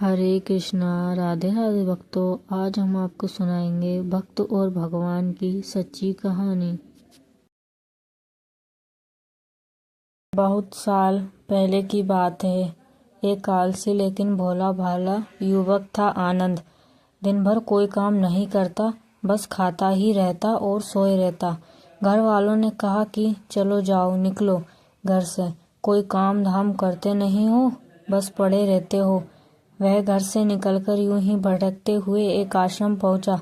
हरे कृष्णा। राधे राधे भक्तों, आज हम आपको सुनाएंगे भक्त और भगवान की सच्ची कहानी। बहुत साल पहले की बात है। एक आलसी लेकिन भोला भाला युवक था आनंद। दिन भर कोई काम नहीं करता, बस खाता ही रहता और सोए रहता। घर वालों ने कहा कि चलो जाओ, निकलो घर से, कोई काम धाम करते नहीं हो, बस पड़े रहते हो। वह घर से निकलकर यूं ही भटकते हुए एक आश्रम पहुंचा।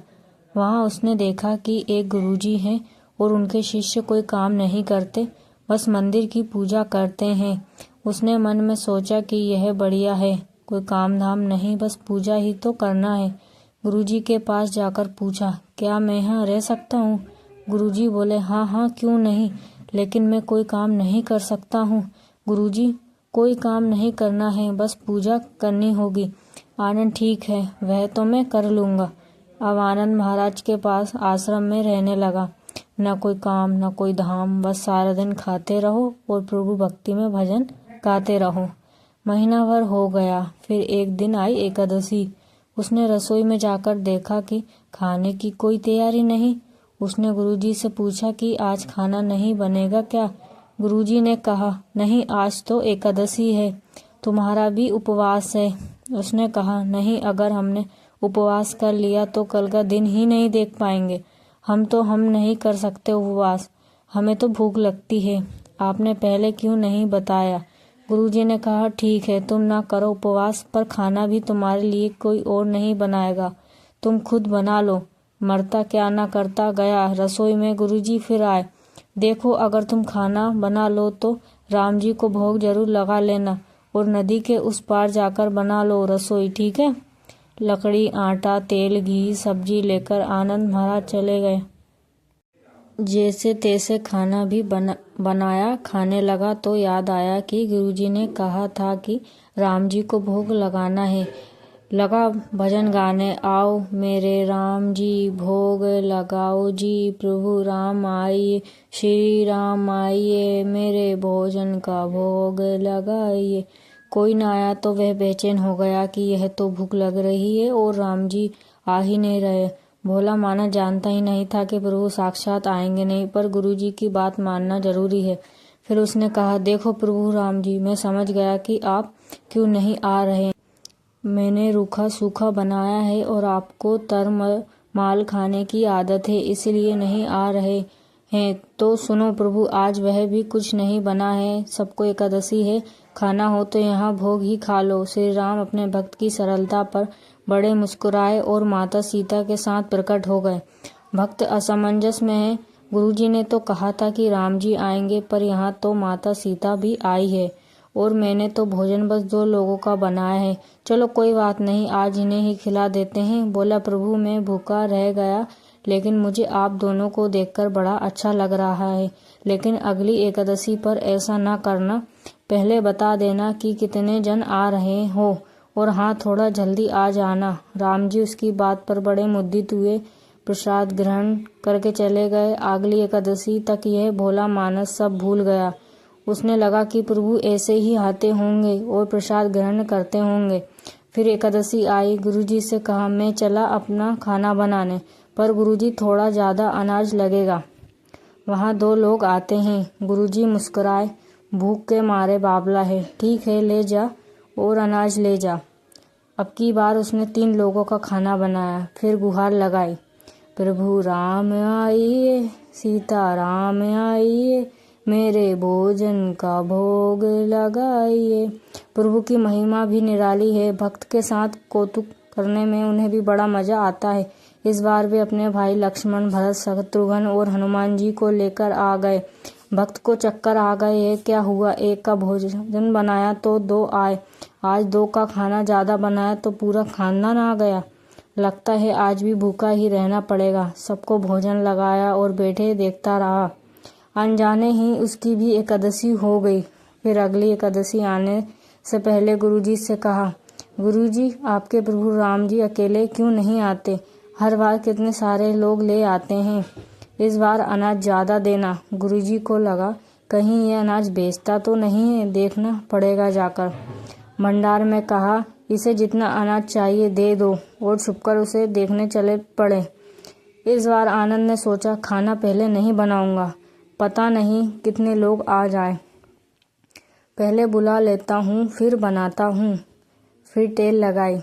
वहां उसने देखा कि एक गुरुजी हैं और उनके शिष्य कोई काम नहीं करते, बस मंदिर की पूजा करते हैं। उसने मन में सोचा कि यह बढ़िया है, कोई काम धाम नहीं, बस पूजा ही तो करना है। गुरुजी के पास जाकर पूछा, क्या मैं यहाँ रह सकता हूँ? गुरुजी बोले, हाँ हाँ, क्यों नहीं, लेकिन मैं कोई काम नहीं कर सकता हूँ। गुरुजी, कोई काम नहीं करना है, बस पूजा करनी होगी। आनंद, ठीक है, वह तो मैं कर लूँगा। अब आनंद महाराज के पास आश्रम में रहने लगा। न कोई काम न कोई धाम, बस सारा दिन खाते रहो और प्रभु भक्ति में भजन गाते रहो। महीना भर हो गया, फिर एक दिन आई एकादशी। उसने रसोई में जाकर देखा कि खाने की कोई तैयारी नहीं। उसने गुरुजी से पूछा कि आज खाना नहीं बनेगा क्या? गुरुजी ने कहा, नहीं, आज तो एकादशी है, तुम्हारा भी उपवास है। उसने कहा, नहीं, अगर हमने उपवास कर लिया तो कल का दिन ही नहीं देख पाएंगे। हम नहीं कर सकते उपवास, हमें तो भूख लगती है। आपने पहले क्यों नहीं बताया? गुरुजी ने कहा, ठीक है, तुम ना करो उपवास, पर खाना भी तुम्हारे लिए कोई और नहीं बनाएगा, तुम खुद बना लो। मरता क्या ना करता गया रसोई में। गुरुजी फिर आए, देखो, अगर तुम खाना बना लो तो राम जी को भोग जरूर लगा लेना और नदी के उस पार जाकर बना लो रसोई, ठीक है? लकड़ी, आटा, तेल, घी, सब्जी लेकर आनंद महाराज चले गए। जैसे तैसे खाना भी बनाया, खाने लगा तो याद आया कि गुरुजी ने कहा था कि राम जी को भोग लगाना है। लगा भजन गाने, आओ मेरे राम जी भोग लगाओ जी, प्रभु राम आइए, श्री राम आइए, मेरे भोजन का भोग लगाइए। कोई न आया तो वह बेचैन हो गया कि यह तो भूख लग रही है और राम जी आ ही नहीं रहे। भोला माना जानता ही नहीं था कि प्रभु साक्षात आएंगे नहीं, पर गुरुजी की बात मानना जरूरी है। फिर उसने कहा, देखो प्रभु राम जी, मैं समझ गया कि आप क्यों नहीं आ रहे। मैंने रूखा सूखा बनाया है और आपको माल खाने की आदत है, इसलिए नहीं आ रहे हैं। तो सुनो प्रभु, आज वह भी कुछ नहीं बना है, सबको एकादशी है, खाना हो तो यहाँ भोग ही खा लो। श्री राम अपने भक्त की सरलता पर बड़े मुस्कुराए और माता सीता के साथ प्रकट हो गए। भक्त असमंजस में है, गुरुजी ने तो कहा था कि राम जी आएंगे, पर यहाँ तो माता सीता भी आई है और मैंने तो भोजन बस 2 लोगों का बनाया है। चलो कोई बात नहीं, आज इन्हें ही खिला देते हैं। बोला, प्रभु मैं भूखा रह गया, लेकिन मुझे आप दोनों को देखकर बड़ा अच्छा लग रहा है, लेकिन अगली एकादशी पर ऐसा ना करना, पहले बता देना कि कितने जन आ रहे हो, और हाँ, थोड़ा जल्दी आ जाना। राम जी उसकी बात पर बड़े मुद्दित हुए, प्रसाद ग्रहण करके चले गए। अगली एकादशी तक यह भोला मानस सब भूल गया। उसने लगा कि प्रभु ऐसे ही आते होंगे और प्रसाद ग्रहण करते होंगे। फिर एकादशी आई। गुरुजी से कहा, मैं चला अपना खाना बनाने, पर गुरुजी थोड़ा ज़्यादा अनाज लगेगा, वहाँ 2 लोग आते हैं। गुरुजी मुस्कुराए, भूख के मारे बाबला है, ठीक है, ले जा और अनाज ले जा। अब की बार उसने 3 लोगों का खाना बनाया, फिर गुहार लगाई, प्रभु राम आइए, सीता राम आइए, मेरे भोजन का भोग लगाइए। प्रभु की महिमा भी निराली है, भक्त के साथ कौतुक करने में उन्हें भी बड़ा मजा आता है। इस बार वे अपने भाई लक्ष्मण, भरत, शत्रुघ्न और हनुमान जी को लेकर आ गए। भक्त को चक्कर आ गए, ये क्या हुआ, एक का भोजन बनाया तो 2 आए, आज 2 का खाना ज्यादा बनाया तो पूरा खानदान आ गया। लगता है आज भी भूखा ही रहना पड़ेगा। सबको भोजन लगाया और बैठे देखता रहा। अनजाने ही उसकी भी एकादशी हो गई। फिर अगली एकादशी आने से पहले गुरुजी से कहा, गुरुजी, आपके प्रभु राम जी अकेले क्यों नहीं आते? हर बार कितने सारे लोग ले आते हैं, इस बार अनाज ज़्यादा देना। गुरुजी को लगा कहीं ये अनाज बेचता तो नहीं है, देखना पड़ेगा जाकर। भंडार में कहा, इसे जितना अनाज चाहिए दे दो और छुपकर उसे देखने चले पड़े। इस बार आनंद ने सोचा, खाना पहले नहीं बनाऊंगा, पता नहीं कितने लोग आ जाए, पहले बुला लेता हूँ फिर बनाता हूँ। फिर टेल लगाई,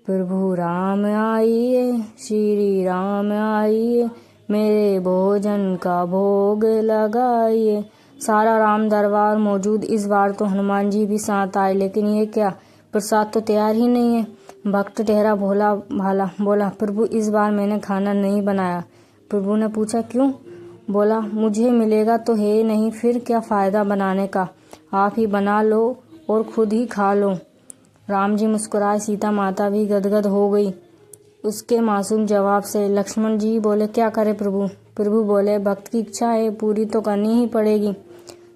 प्रभु राम आइए, श्री राम आइए, मेरे भोजन का भोग लगाइए। सारा राम दरबार मौजूद। इस बार तो हनुमान जी भी साथ आए, लेकिन ये क्या, प्रसाद तो तैयार ही नहीं है। भक्त ठहरा भोला भाला बोला, प्रभु इस बार मैंने खाना नहीं बनाया। प्रभु ने पूछा, क्यों? बोला, मुझे मिलेगा तो है नहीं, फिर क्या फायदा बनाने का, आप ही बना लो और खुद ही खा लो। राम जी मुस्कुराए, सीता माता भी गदगद हो गई उसके मासूम जवाब से। लक्ष्मण जी बोले, क्या करे प्रभु? प्रभु बोले, भक्त की इच्छा है, पूरी तो करनी ही पड़ेगी,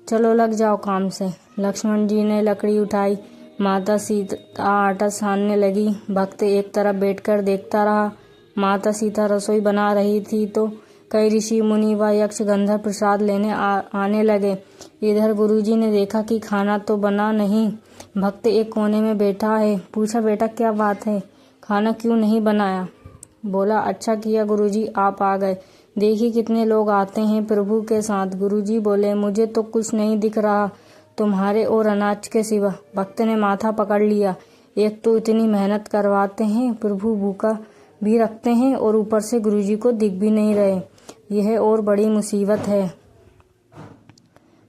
चलो लग जाओ काम से। लक्ष्मण जी ने लकड़ी उठाई, माता सीता आटा सानने लगी। भक्त एक तरफ बैठकर देखता रहा। माता सीता रसोई बना रही थी तो कई ऋषि मुनि व यक्ष गंधर्व प्रसाद लेने आने लगे। इधर गुरुजी ने देखा कि खाना तो बना नहीं, भक्त एक कोने में बैठा है। पूछा, बेटा क्या बात है, खाना क्यों नहीं बनाया? बोला, अच्छा किया गुरुजी आप आ गए, देखिए कितने लोग आते हैं प्रभु के साथ। गुरुजी बोले, मुझे तो कुछ नहीं दिख रहा तुम्हारे और अनाज के सिवा। भक्त ने माथा पकड़ लिया, एक तो इतनी मेहनत करवाते हैं, प्रभु भूखा भी रखते हैं और ऊपर से गुरुजी को दिख भी नहीं रहे, यह और बड़ी मुसीबत है।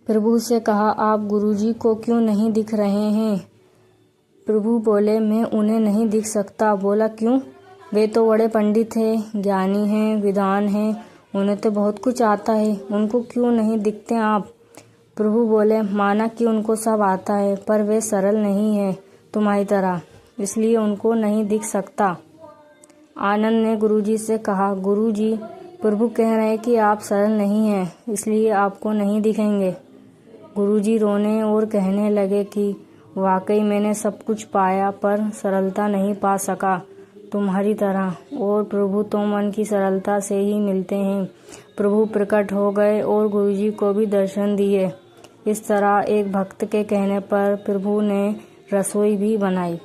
प्रभु से कहा, आप गुरुजी को क्यों नहीं दिख रहे हैं? प्रभु बोले, मैं उन्हें नहीं दिख सकता। बोला, क्यों? वे तो बड़े पंडित हैं, ज्ञानी हैं, विद्वान हैं, उन्हें तो बहुत कुछ आता है, उनको क्यों नहीं दिखते आप? प्रभु बोले, माना कि उनको सब आता है, पर वे सरल नहीं है तुम्हारी तरह, इसलिए उनको नहीं दिख सकता। आनंद ने गुरुजी से कहा, गुरुजी प्रभु कह रहे हैं कि आप सरल नहीं हैं, इसलिए आपको नहीं दिखेंगे। गुरुजी रोने और कहने लगे कि वाकई मैंने सब कुछ पाया पर सरलता नहीं पा सका तुम्हारी तरह, और प्रभु तो मन की सरलता से ही मिलते हैं। प्रभु प्रकट हो गए और गुरुजी को भी दर्शन दिए। इस तरह एक भक्त के कहने पर प्रभु ने रसोई भी बनाई।